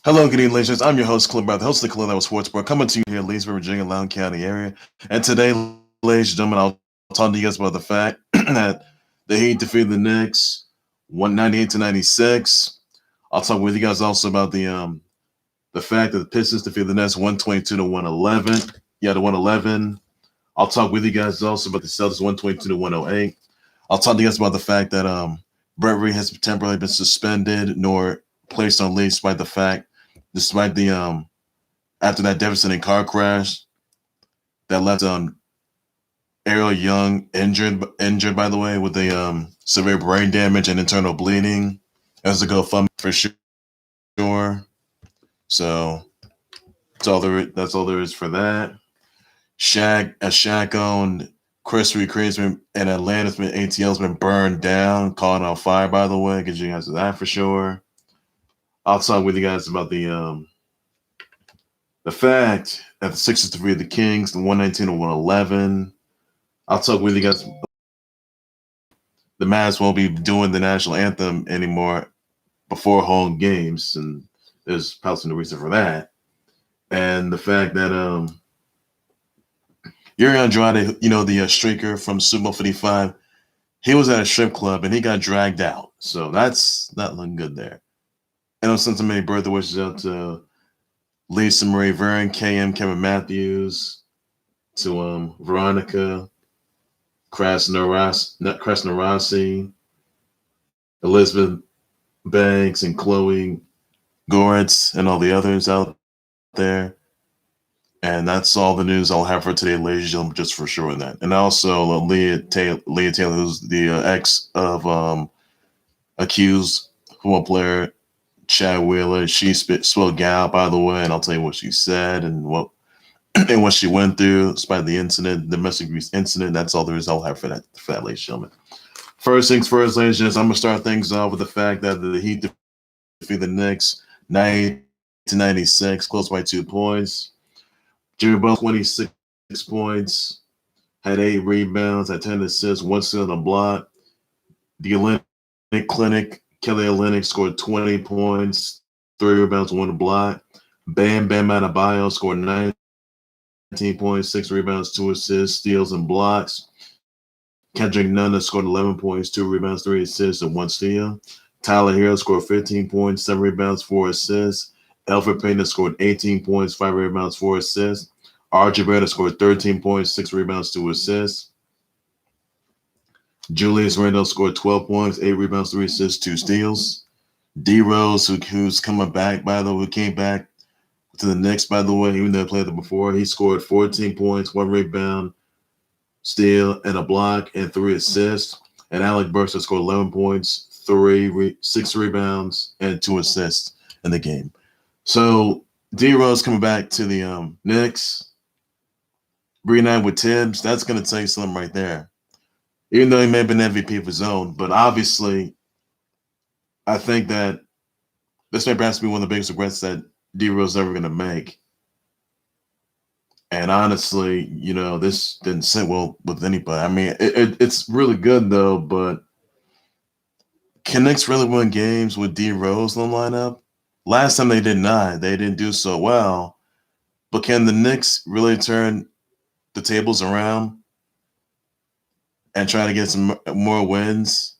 Hello, good evening, ladies. I'm your host, Khalil, the host of the Khalil Sports Bar, coming to you here in Leesburg, Virginia, Loudoun County area. And today, ladies and gentlemen, I'll talk to you guys about the fact that the Heat defeated the Knicks 198 to 96. I'll talk with you guys also about the fact that the Pistons defeated the Nets 122 to 111. Yeah, to 111. I'll talk with you guys also about the Celtics 122 to 108. I'll talk to you guys about the fact that Britt Reid has temporarily been suspended nor placed on leave despite the after that devastating car crash that left Ariel Young injured by the way, with a severe brain damage and internal bleeding. As a GoFundMe for sure. So that's all there is for that. Shaq owned Chris Creed's been in Atlanta's been ATL's been burned down, caught on fire, by the way. Get you guys to that for sure. I'll talk with you guys about the fact that the Sixers defeated the Kings, the 119 to 111. I'll talk with you guys. The Mavs won't be doing the national anthem anymore before home games, and there's probably no reason for that. And the fact that Yuri Andrade, the streaker from Super Bowl 55, he was at a strip club and he got dragged out. So that's not looking good there. And I'll send so many birthday wishes out to Lisa Marie Vern, KM, Kevin Matthews, to Veronica, Krasnarasi, Elizabeth Banks, and Chloe Goretz, and all the others out there. And that's all the news I'll have for today, ladies and gentlemen, just for sure in that. And also Leah Taylor, who's the ex of accused football player Chad Wheeler. She spoke out, by the way, and I'll tell you what she said and what she went through despite the incident, domestic abuse incident. That's all there is I'll have for that, ladies and gentlemen. First things first, ladies and gentlemen, I'm going to start things off with the fact that the Heat defeated the Knicks 90 to 96, close by 2 points. Jimmy Butler, 26 points, had 8 rebounds, had 10 assists, 1 steal on the block. The Olynyk Clinic, Kelly Olynyk scored 20 points, 3 rebounds, 1 block. Bam Adebayo scored 19 points, 6 rebounds, 2 assists, steals, and blocks. Kendrick Nunn scored 11 points, 2 rebounds, 3 assists, and 1 steal. Tyler Herro scored 15 points, 7 rebounds, 4 assists. Elfrid Payton scored 18 points, 5 rebounds, 4 assists. RJ Barrett scored 13 points, 6 rebounds, 2 assists. Julius Randle scored 12 points, 8 rebounds, 3 assists, 2 steals. D Rose, who's coming back, by the way, who came back to the Knicks, by the way, even though he played them before, he scored 14 points, 1 rebound, steal, and a block, and 3 assists. And Alec Burks scored 11 points, 6 rebounds, and 2 assists in the game. So D Rose coming back to the Knicks, reunited with Tibbs. That's going to tell you something right there. Even though he may have been MVP of his own, but obviously, I think that this may perhaps be one of the biggest regrets that D Rose is ever going to make. And honestly, this didn't sit well with anybody. I mean, it's really good though, but can Knicks really win games with D Rose in the lineup? Last time they did not. They didn't do so well. But can the Knicks really turn the tables around and try to get some more wins,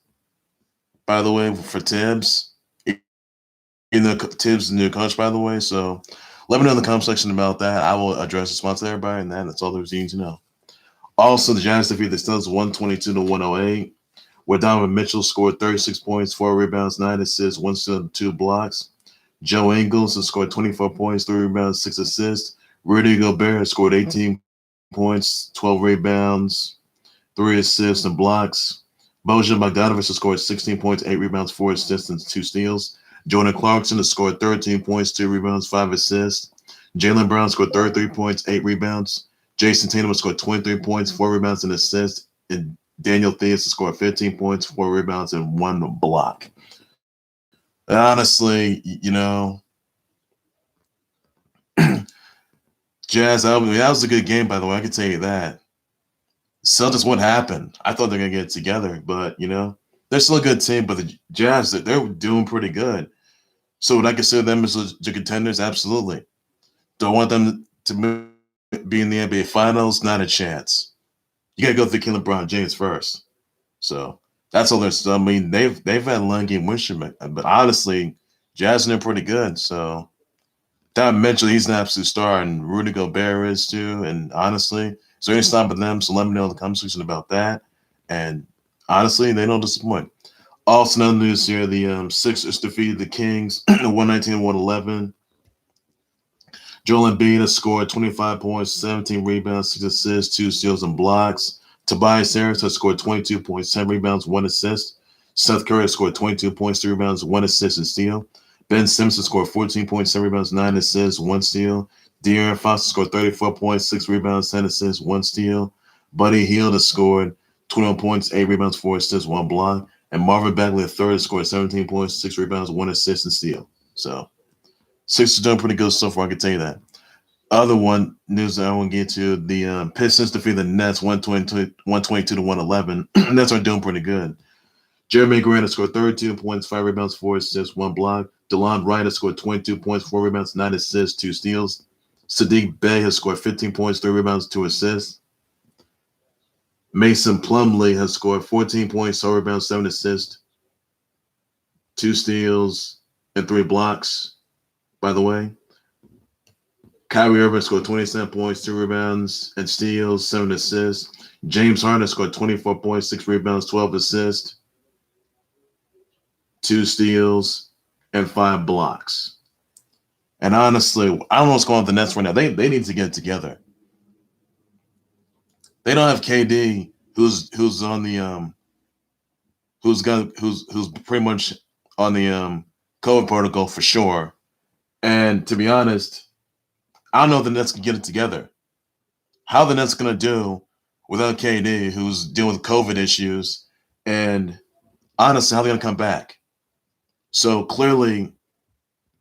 by the way, for Tibbs? Tibbs is the new coach, by the way. So let me know in the comment section about that. I will address response to everybody, and that's all there's need to know. Also, the Giants defeated the Celtics 122 to 108, where Donovan Mitchell scored 36 points, 4 rebounds, 9 assists, 1 steal, 2 blocks. Joe Ingles has scored 24 points, 3 rebounds, 6 assists. Rudy Gobert has scored 18 points, 12 rebounds, 3 assists, and blocks. Bojan Bogdanovic has scored 16 points, 8 rebounds, 4 assists, and 2 steals. Jordan Clarkson has scored 13 points, 2 rebounds, 5 assists. Jaylen Brown scored 33 points, 8 rebounds. Jayson Tatum has scored 23 points, 4 rebounds, and assists. And Daniel Theis has scored 15 points, 4 rebounds, and 1 block. And honestly, Jazz, that was a good game, by the way. I can tell you that. Celtics, what happened? I thought they were going to get it together, but, they're still a good team. But the Jazz, they're doing pretty good. So would I consider them as legit contenders? Absolutely. Do I want them to be in the NBA Finals? Not a chance. You got to go through LeBron James first. So that's all there's. I mean, they've had a long game win streak, but honestly, Jazz are pretty good. So Donovan Mitchell, he's an absolute star, and Rudy Gobert is too. And honestly, is there any stopping them? So let me know in the comment section about that. And honestly, they don't disappoint. Also, another news here: the Sixers defeated the Kings 119-111. Joel Embiid has scored 25 points, 17 rebounds, 6 assists, 2 steals, and blocks. Tobias Harris has scored 22 points, 10 rebounds, 1 assist. Seth Curry has scored 22 points, 3 rebounds, 1 assist, and steal. Ben Simmons has scored 14 points, 7 rebounds, 9 assists, 1 steal. De'Aaron Fox has scored 34 points, 6 rebounds, 10 assists, 1 steal. Buddy Hield has scored 21 points, 8 rebounds, 4 assists, 1 block. And Marvin Bagley III has scored 17 points, 6 rebounds, 1 assist, and steal. So Sixers doing pretty good so far, I can tell you that. Other one news that I want to get to: the Pistons defeated the Nets 122-111. Nets are doing pretty good. Jeremy Grant has scored 32 points, 5 rebounds, 4 assists, 1 block. DeLon Wright has scored 22 points, 4 rebounds, 9 assists, 2 steals. Sadiq Bey has scored 15 points, 3 rebounds, 2 assists. Mason Plumlee has scored 14 points, 4 rebounds, 7 assists, 2 steals, and 3 blocks, by the way. Kyrie Irving scored 27 points, 2 rebounds, and steals, 7 assists. James Harden scored 24 points, 6 rebounds, 12 assists, 2 steals, and 5 blocks. And honestly, I don't know what's going on with the Nets right now. They need to get it together. They don't have KD, who's on the who's pretty much on the COVID protocol for sure. And to be honest, I don't know if the Nets can get it together. How the Nets going to do without KD, who's dealing with COVID issues, and honestly, how they're going to come back? So clearly,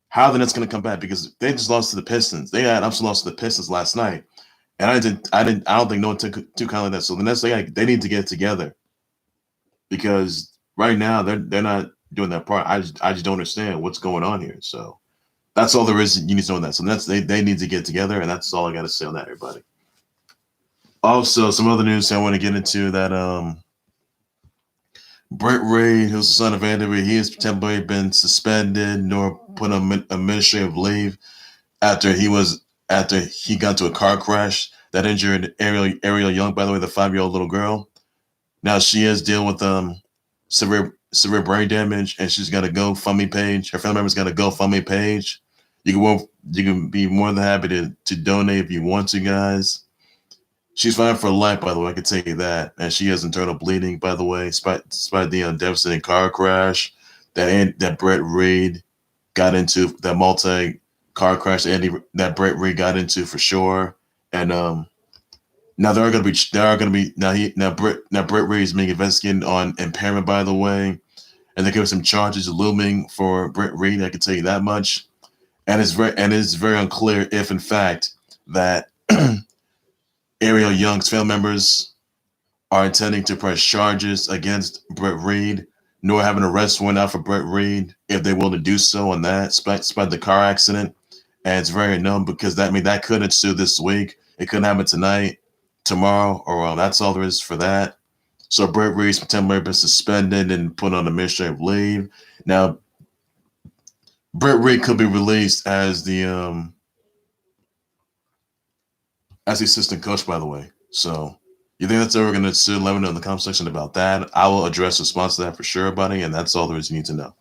how the Nets going to come back? Because they just lost to the Pistons. They had absolutely lost to the Pistons last night, and I don't think no one took too kindly that. So the Nets, they need to get it together, because right now they're not doing that part. I just don't understand what's going on here. So that's all there is. You need to know that. So that's they need to get together, and that's all I got to say on that, everybody. Also, some other news I want to get into that Britt Reid, who's the son of Andy, he has temporarily been suspended nor put on administrative leave after he got to a car crash that injured Ariel Young, by the way, the 5-year-old little girl. Now she is dealing with severe brain damage, and she's got a GoFundMe page. Her family members got a GoFundMe page. You can be more than happy to donate if you want to, guys. She's fine for life, by the way. I can tell you that. And she has internal bleeding, by the way, despite the devastating car crash that Britt Reid got into, that multi-car crash that Britt Reid got into for sure. And now Britt Reid is being investigated on impairment, by the way, and there could be some charges looming for Britt Reid. I can tell you that much. And it's very unclear if, in fact, that Ariel Young's family members are intending to press charges against Britt Reid, nor have an arrest warrant out for Britt Reid if they will to do so on that, despite the car accident. And it's very unknown, because that could ensue this week. It could happen tonight, tomorrow, or that's all there is for that. So Britt Reid's temporarily been suspended and put on administrative leave. Now, Britt Reid could be released as the assistant coach, by the way. So you think that's ever going to ensue? Let me know in the comment section about that. I will address response to that for sure, buddy, and that's all there is you need to know.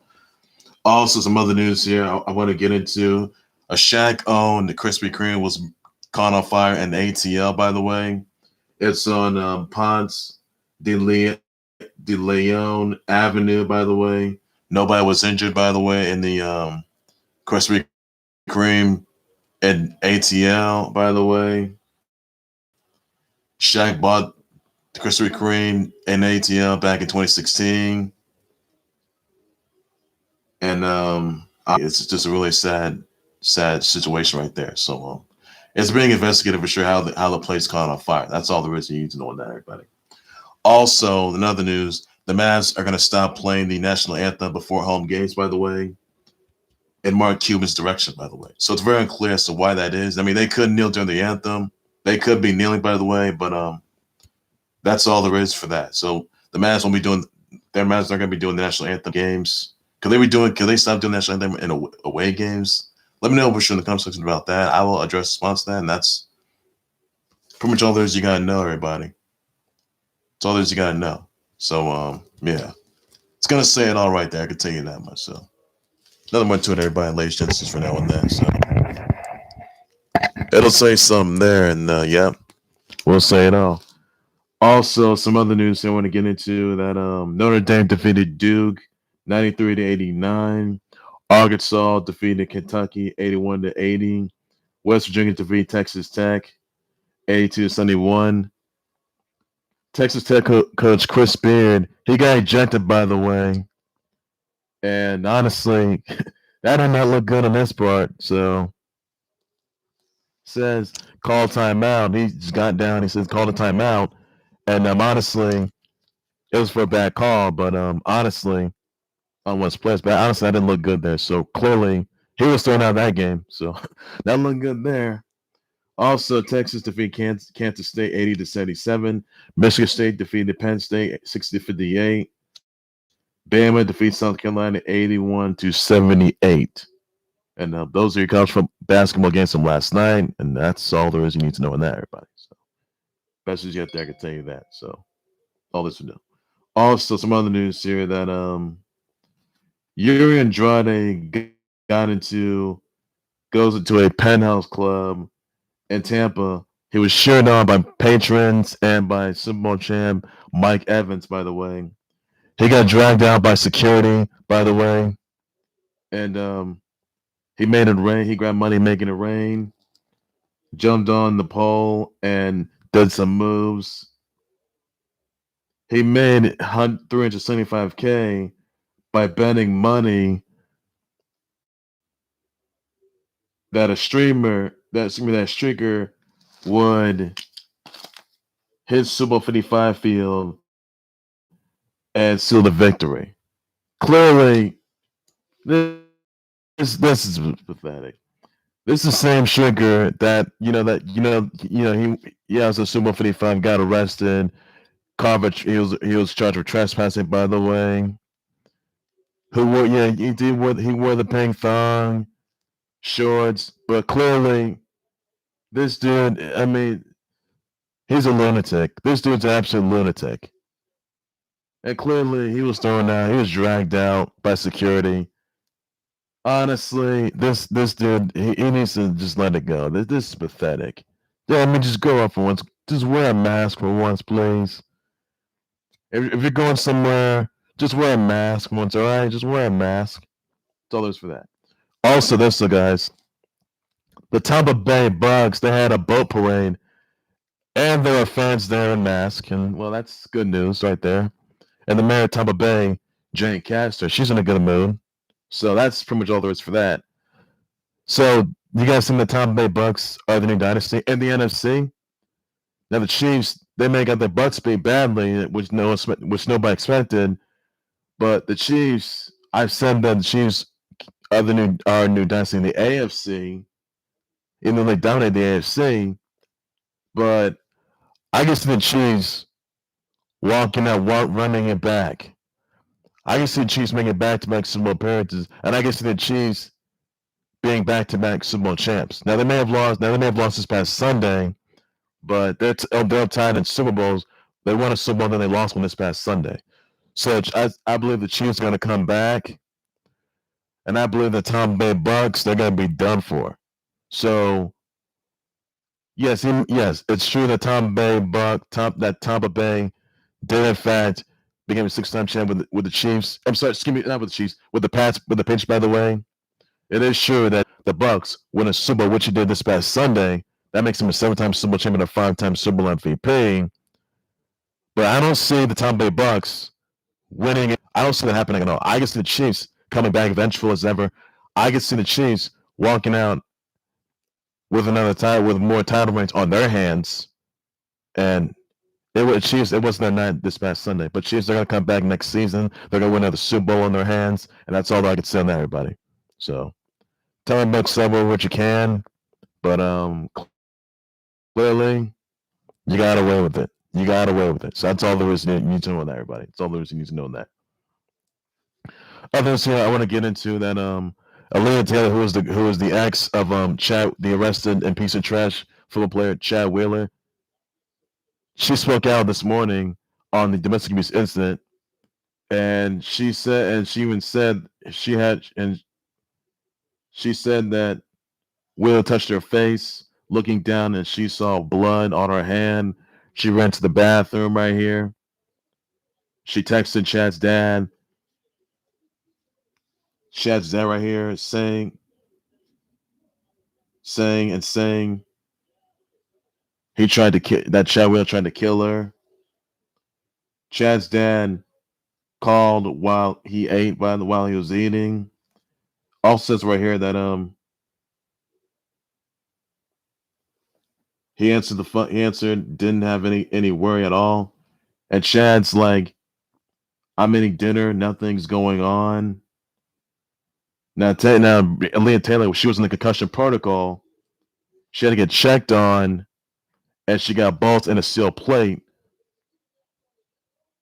Also, some other news here I want to get into. A Shaq-owned Krispy Kreme was caught on fire in the ATL, by the way. It's on Ponce de Leon Avenue, by the way. Nobody was injured, by the way, in the Krispy Kreme and ATL, by the way. Shaq bought the Krispy Kreme and ATL back in 2016. And it's just a really sad situation right there. So it's being investigated for sure how the place caught on fire. That's all there is you need to know on that, everybody. Also, in other news, the Mavs are going to stop playing the national anthem before home games, by the way. in Mark Cuban's direction, by the way. So it's very unclear as to why that is. I mean, they could kneel during the anthem. They could be kneeling, by the way, but that's all there is for that. So the Mavs won't be doing their Mavs aren't going to be doing the national anthem games. Could they stop doing national anthem in away games? Let me know for sure in the comment section about that. I will address response to that, and that's pretty much all there is you gotta know, everybody. It's all there is you gotta know. So yeah. It's gonna say it all right there, I can tell you that much. So nothing more to it, everybody. Ladies and gents, for now and then. So it'll say something there, and yeah, we'll say it all. Also, some other news I want to get into that Notre Dame defeated Duke 93-89. Arkansas defeated Kentucky 81-80. West Virginia defeated Texas Tech 82-71. Texas Tech coach Chris Beard, he got ejected, by the way. And honestly, that did not look good on this part. So says call timeout. He just got down. He says call the timeout. And honestly, it was for a bad call. But honestly, on one's players, but honestly, that didn't look good there. So clearly, he was thrown out of that game. So that looked good there. Also, Texas defeated Kansas State 80-77. Michigan State defeated Penn State 60-58. Bama defeats South Carolina 81-78. And those are your college basketball games from last night. And that's all there is you need to know on that, everybody. So best as yet there, I can tell you that. So all this to know. Also, some other news here that Yuri Andrade goes into a penthouse club in Tampa. He was cheered on by patrons and by Super Bowl champ Mike Evans, by the way. He got dragged out by security, by the way. And he made it rain. He grabbed money making it rain. Jumped on the pole and did some moves. He made $375K by betting money that a streamer, that streaker would hit Super Bowl 55 field and seal the victory. Clearly, this is pathetic. This is the same streaker that he was a Super Bowl 55, got arrested. He was charged with trespassing, by the way. He wore the pink thong, shorts, but clearly this dude, I mean, he's a lunatic. This dude's an absolute lunatic. And clearly he was thrown out, he was dragged out by security. Honestly, this dude, he needs to just let it go. This is pathetic. Yeah, I mean, just go up for once. Just wear a mask for once, please. If you're going somewhere, just wear a mask once, all right? Just wear a mask. That's all there's for that. Also, guys, the Tampa Bay Bucks, they had a boat parade, and there were fans there in masks, and, well, that's good news right there. And the mayor of Tampa Bay, Jane Castor, she's in a good mood. So that's pretty much all there is for that. So you guys think the Tampa Bay Bucks are the new dynasty in the NFC? Now the Chiefs, they may got their butts beat badly, which nobody expected. But the Chiefs, I've said that the Chiefs are our new dynasty in the AFC, even though they dominate the AFC. But I can see the Chiefs walking out, running it back. I can see the Chiefs making back-to-back Super Bowl appearances, and I can see the Chiefs being back-to-back Super Bowl champs. Now they may have lost this past Sunday, but they're tied in Super Bowls. They won a Super Bowl, then they lost one this past Sunday. So I believe the Chiefs are going to come back, and I believe the Tampa Bay Bucks, they're going to be done for. So yes, it's true that Tampa Bay did in fact became a 6-time champ with the Chiefs. I'm sorry, excuse me, not with the Chiefs, with the Patriots, by the way. It is true that the Bucks win a Super Bowl, which he did this past Sunday. That makes him a 7-time Super Bowl champion, a 5-time Super Bowl MVP. But I don't see the Tampa Bay Bucks winning it. I don't see that happening at all. I can see the Chiefs coming back vengeful as ever. I can see the Chiefs walking out with another title, with more title reigns on their hands. And it wasn't their night this past Sunday. But Chiefs are going to come back next season. They're going to win another Super Bowl on their hands. And that's all I can say on that, everybody. So Tell Bucks somewhere what you can, but clearly you got away with it. You got away with it. So that's all there is you need to know on that, everybody. That's all there is you need to know on that. Other than that, I want to get into that Aaliyah Taylor, who is the ex of Chad, the arrested and piece of trash football player Chad Wheeler. She spoke out this morning on the domestic abuse incident, and she even said she said that Wheeler touched her face, looking down, and she saw blood on her hand. She ran to the bathroom right here. She texted Chad's dad. Chad's dad right here saying he tried to kill that Chad Wheeler tried to kill her. Chad's dad called while he was eating. Also says right here that he answered didn't have any worry at all. And Chad's like, I'm eating dinner, nothing's going on. Now Aaliyah Taylor, she was in the concussion protocol. She had to get checked on, and she got bolts and a steel plate.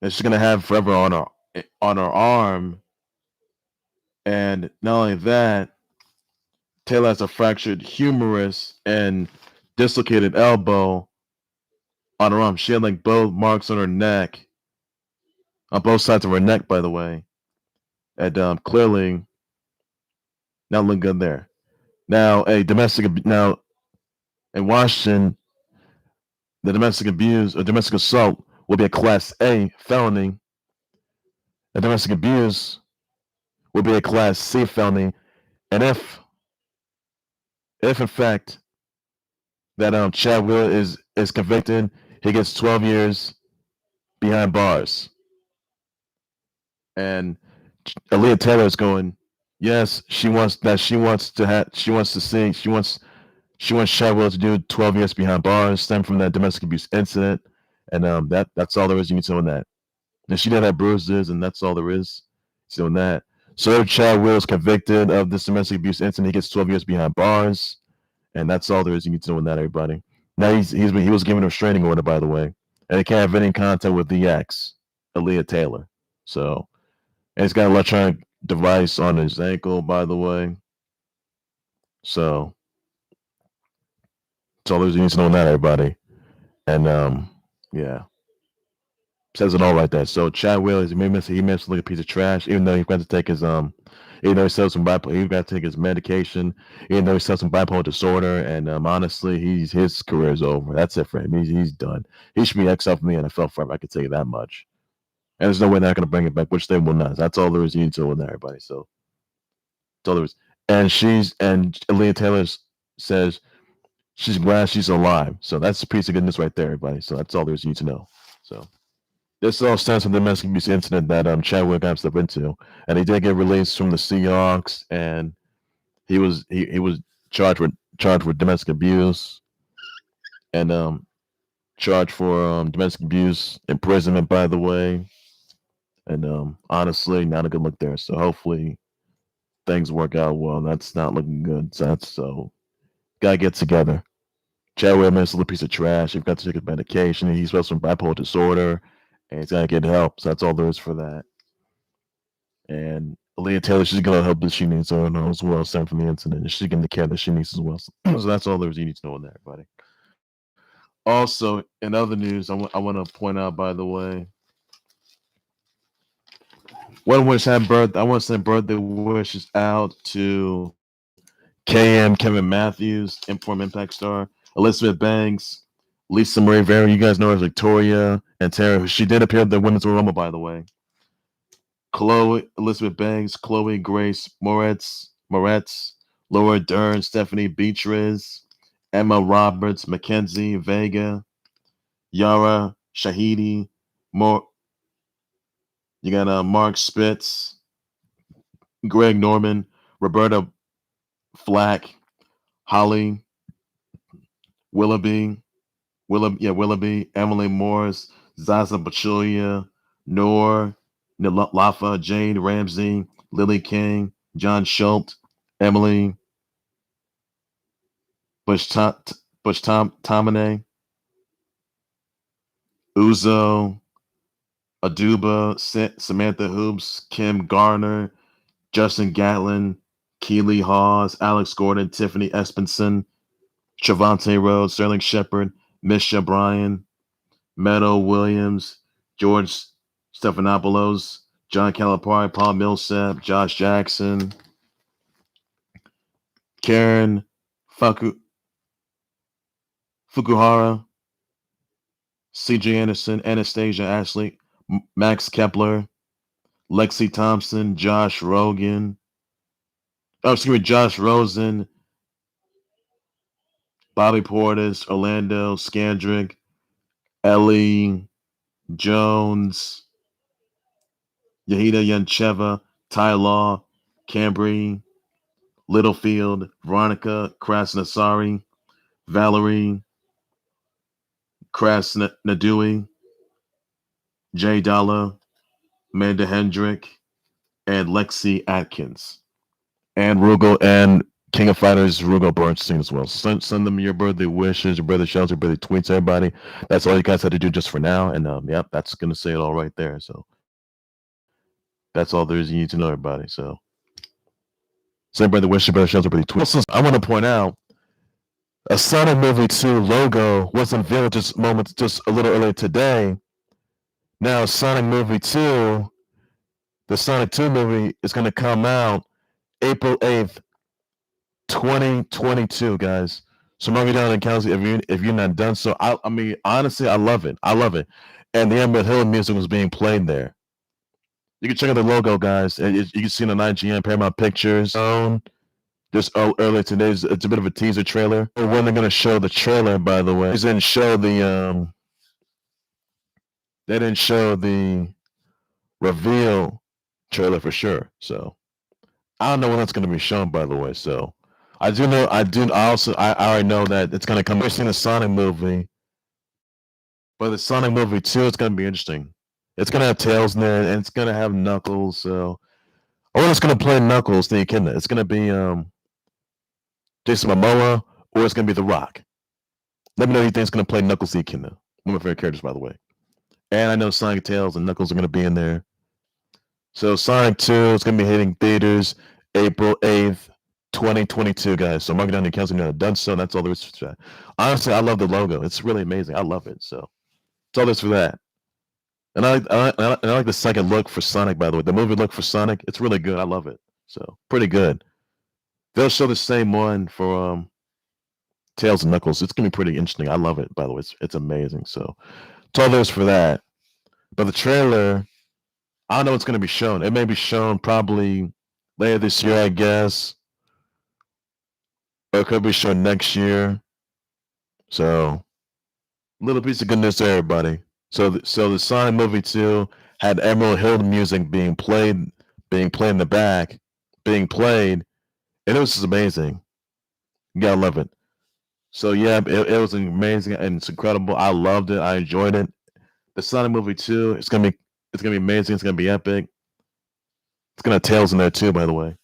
And she's gonna have forever on her arm. And not only that, Taylor has a fractured humerus and dislocated elbow on her arm. She had like both marks on her neck, on both sides of her neck, by the way. And clearly not looking good there. Now, now in Washington, the domestic abuse or domestic assault will be a Class A felony. The domestic abuse will be a Class C felony. And if in fact that Chad Wheeler is convicted, he gets 12 years behind bars. And Aaliyah Taylor is going, yes, she wants Chad Wheeler to do 12 years behind bars, stem from that domestic abuse incident. And that's all there is you need to know on that. And she did have bruises, and that's all there is to know on that. So if Chad Wheeler is convicted of this domestic abuse incident, he gets 12 years behind bars. And that's all there is you need to know on that, everybody. Now he was given a restraining order, by the way. And he can't have any contact with the ex, Aaliyah Taylor. So, and he's got an electronic device on his ankle, by the way. So, that's all there is you need to know on that, everybody. And yeah. Says it all right there. So Chad Wheeler, he made to look a piece of trash, even though he got to take his even though he sells some bipolar, he got to take his medication, even though he sells some bipolar disorder, and honestly, his career is over. That's it for him. He's done. He should be exiled from the NFL forever. I can tell you that much. And there's no way they're not going to bring it back, which they will not. That's all there is you need to know with everybody. So that's all there is. And Aaliyah Taylor says she's glad she's alive. So that's a piece of goodness right there, everybody. So that's all there is you need to know. So. This all stems from the domestic abuse incident that Chad Wheeler got himself into, and he did get released from the Seahawks, and he was charged with domestic abuse, and charged for domestic abuse imprisonment, by the way, and honestly, not a good look there. So hopefully things work out well. That's not looking good. So gotta get together. Chad Wheeler is a little piece of trash. He's got to take his medication. He's supposed to have bipolar disorder. And he's gonna get help. So that's all there is for that. And Aaliyah Taylor, she's gonna help that she needs as well, stem from the incident. She's getting the care that she needs as well. So that's all there is you need to know on that, everybody. Also, in other news, I want to point out, by the way, I want to send birthday wishes out to KM Kevin Matthews, Inform Impact Star, Elizabeth Banks, Lisa Marie Vera. You guys know her as Victoria and Tara. She did appear at the Women's Royal Rumble, by the way. Chloe, Elizabeth Banks, Chloe Grace Moretz, Laura Dern, Stephanie Beatriz, Emma Roberts, Mackenzie Vega, Yara Shahidi, you got Mark Spitz, Greg Norman, Roberta Flack, Holly Willoughby, Emily Morris, Zaza Pachulia, Noor, Lafa, Jade Ramsey, Lily King, John Schultz, Emily, Tamane, Uzo, Aduba, Samantha Hoops, Kim Garner, Justin Gatlin, Keely Hawes, Alex Gordon, Tiffany Espenson, Trevante Rhodes, Sterling Shepard, Misha Bryan, Meadow Williams, George Stephanopoulos, John Calipari, Paul Millsap, Josh Jackson, Karen Fukuhara, CJ Anderson, Anastasia Ashley, Max Kepler, Lexi Thompson, Josh Rogan, Josh Rosen, Bobby Portis, Orlando Scandrick, Ellie Jones, Yahida Yancheva, Ty Law, Cambry, Littlefield, Veronica Krasnasari, Valerie Krasnadui, Jay Dalla, Amanda Hendrick, and Lexi Atkins. And Rugal and King of Fighters Rugal Bernstein as well. Send them your birthday wishes, your birthday shouts, your birthday tweets, everybody. That's all you guys have to do just for now. And yep, that's gonna say it all right there. So that's all there is you need to know, everybody. So send birthday wishes, your birthday shouts, your birthday tweets. Also, I want to point out a Sonic Movie 2 logo was unveiled just a little earlier today. Now Sonic Movie 2, the Sonic 2 movie is gonna come out April 8th, 2022, guys. So mark it down in calendar if you're not done so. I mean, honestly, I love it. I love it. And the Emmett Hill music was being played there. You can check out the logo, guys. You can see it on IGN, Paramount Pictures. Just earlier today, it's a bit of a teaser trailer. When they're going to show the trailer, by the way, they didn't show the reveal trailer for sure. So I don't know when that's going to be shown, by the way. So I already know that it's going to come. We're seeing the Sonic movie, but the Sonic movie 2 is going to be interesting. It's going to have Tails in there, and it's going to have Knuckles. So I wonder who's going to play Knuckles. It's going to be Jason Momoa, or it's going to be The Rock. Let me know who you think is going to play Knuckles the Echidna. One of my favorite characters, by the way. And I know Sonic, Tails, and Knuckles are going to be in there. So Sonic 2 is going to be hitting theaters April 8th, 2022, guys. So mark it down in your calendar. You're done so. That's all there is for that. Honestly, I love the logo. It's really amazing. I love it. So that's all there is for that. And I like the second look for Sonic, by the way. The movie look for Sonic, it's really good. I love it. So pretty good. They'll show the same one for Tails and Knuckles. It's gonna be pretty interesting. I love it, by the way. It's amazing. So that's all there is for that. But the trailer, I don't know what's gonna be shown. It may be shown probably later this year, I guess. Or it could be shown next year. So little piece of good news to everybody. So the Sonic movie 2 had Emerald Hill music being played in the back, and it was just amazing. You gotta love it. So yeah, it was amazing and it's incredible. I loved it. I enjoyed it. The Sonic movie 2, it's gonna be amazing. It's gonna be epic. It's gonna have Tails in there too, by the way.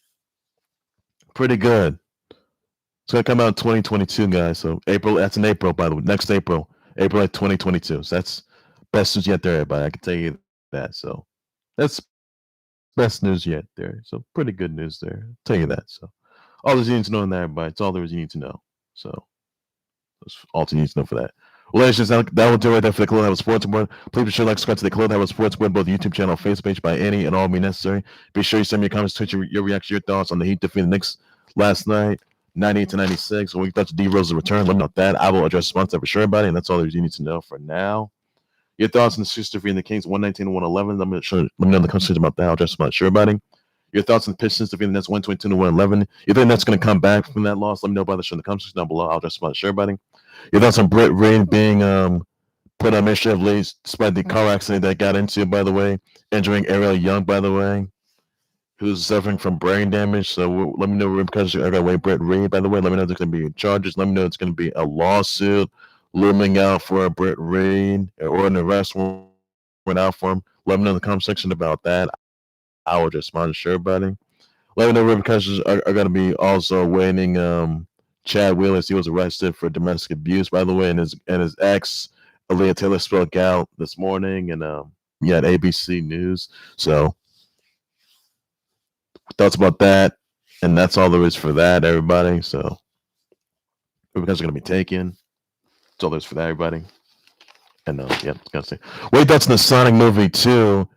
Pretty good. It's gonna come out in 2022, guys. So April. That's in April, by the way. Next April 2022. So that's best news yet there, everybody. I can tell you that. So that's best news yet there. So pretty good news there. I'll tell you that. So all there's you need to know in there, everybody. It's all there is you need to know. So that's all you need to know for that. Well, ladies and gentlemen, that will do it right there for the Khalil Have a Sports Board. Please be sure to like, subscribe to the Khalil Have a Sports Board, both YouTube channel and Facebook page by any and all means necessary. Be sure you send me your comments, Twitch, your reaction, your thoughts on the Heat defeating the Knicks last night, 98-96. When we thought D Rose's return, let me know that. I will address sponsor for sure, everybody, and that's all you need to know for now. Your thoughts on the Sixers defeating the Kings 119-111. Let me know in the conversation about that. I'll address sponsor, sure, everybody. Your thoughts on the Pistons defeating the Nets 122-111. You think that's going to come back from that loss? Let me know about the show in the comments down below. I'll address sponsor, sure, everybody. Your thoughts on Britt Reid being put on administrative leave despite the car accident that got into, by the way, injuring Ariel Young, by the way, who's suffering from brain damage. So let me know because I got away Britt Reid, by the way. Let me know there's going to be charges. Let me know it's going to be a lawsuit looming out for Britt Reid or an arrest warrant out for him. Let me know in the comment section about that. I will just sponsor sure, buddy. Let me know repercussions are going to be also awaiting Chad Willis, he was arrested for domestic abuse, by the way, and his ex, Aaliyah Taylor, spoke out this morning, and at ABC News. So thoughts about that, and that's all there is for that, everybody. So you guys are gonna be taken. That's all there is for that, everybody. And gonna say, wait, that's in the Sonic movie 2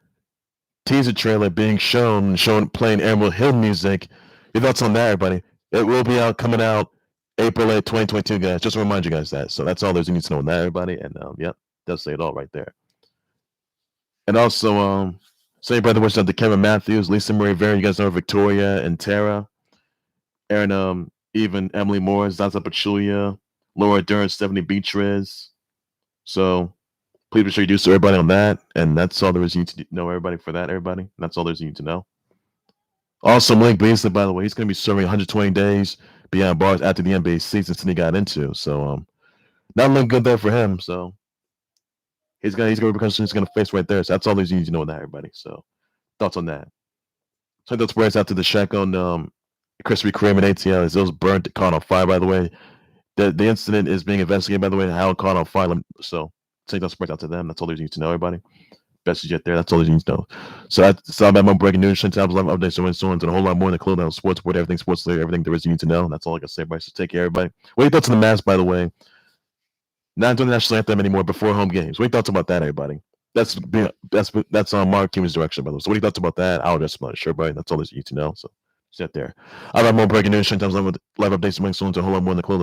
teaser trailer being shown playing Emerald Hill music. Your thoughts on that, everybody? It will be coming out April 8, 2022, guys. Just to remind you guys that. So that's all there's you need to know on that, everybody. And does say it all right there. And also, say brother wishes out to Kevin Matthews, Lisa Marie Vera, you guys know Victoria and Tara, Aaron, even Emily Moore, Zaza Pachulia, Laura Dern, Stephanie Beatriz. So please be sure you do so, everybody, on that. And that's all there is you need to know, everybody, for that, everybody. And that's all there's you need to know. Also, Malik Beasley, by the way, he's going to be serving 120 days behind bars after the NBA season he got into. So, not looking good there for him. So, he's going to face right there. So, that's all there's you need to know on that, everybody. So, thoughts on that? So, those prayers out to the Shaq on Krispy Kreme and ATL. As those burnt, caught on fire, by the way. The incident is being investigated, by the way, how it caught on fire. So, take those prayers out to them. That's all there's you need to know, everybody. Best jet there. That's all you need to know. So that's all about my breaking news, tabs, live updates, so on, and a whole lot more in the clothes, sports, sport, everything, sports, everything there is you need to know. That's all I can say, everybody. So take care, everybody. What are your thoughts on the Mavs, by the way? Not doing the national anthem anymore before home games. What are your thoughts about that, everybody? That's on Mark Cuban's direction, by the way. So what are your thoughts about that? I'll just sure, everybody. That's all you need to know. So sit there. I'll have more breaking news, tabs, live updates, so on, and a whole lot more in the clothes.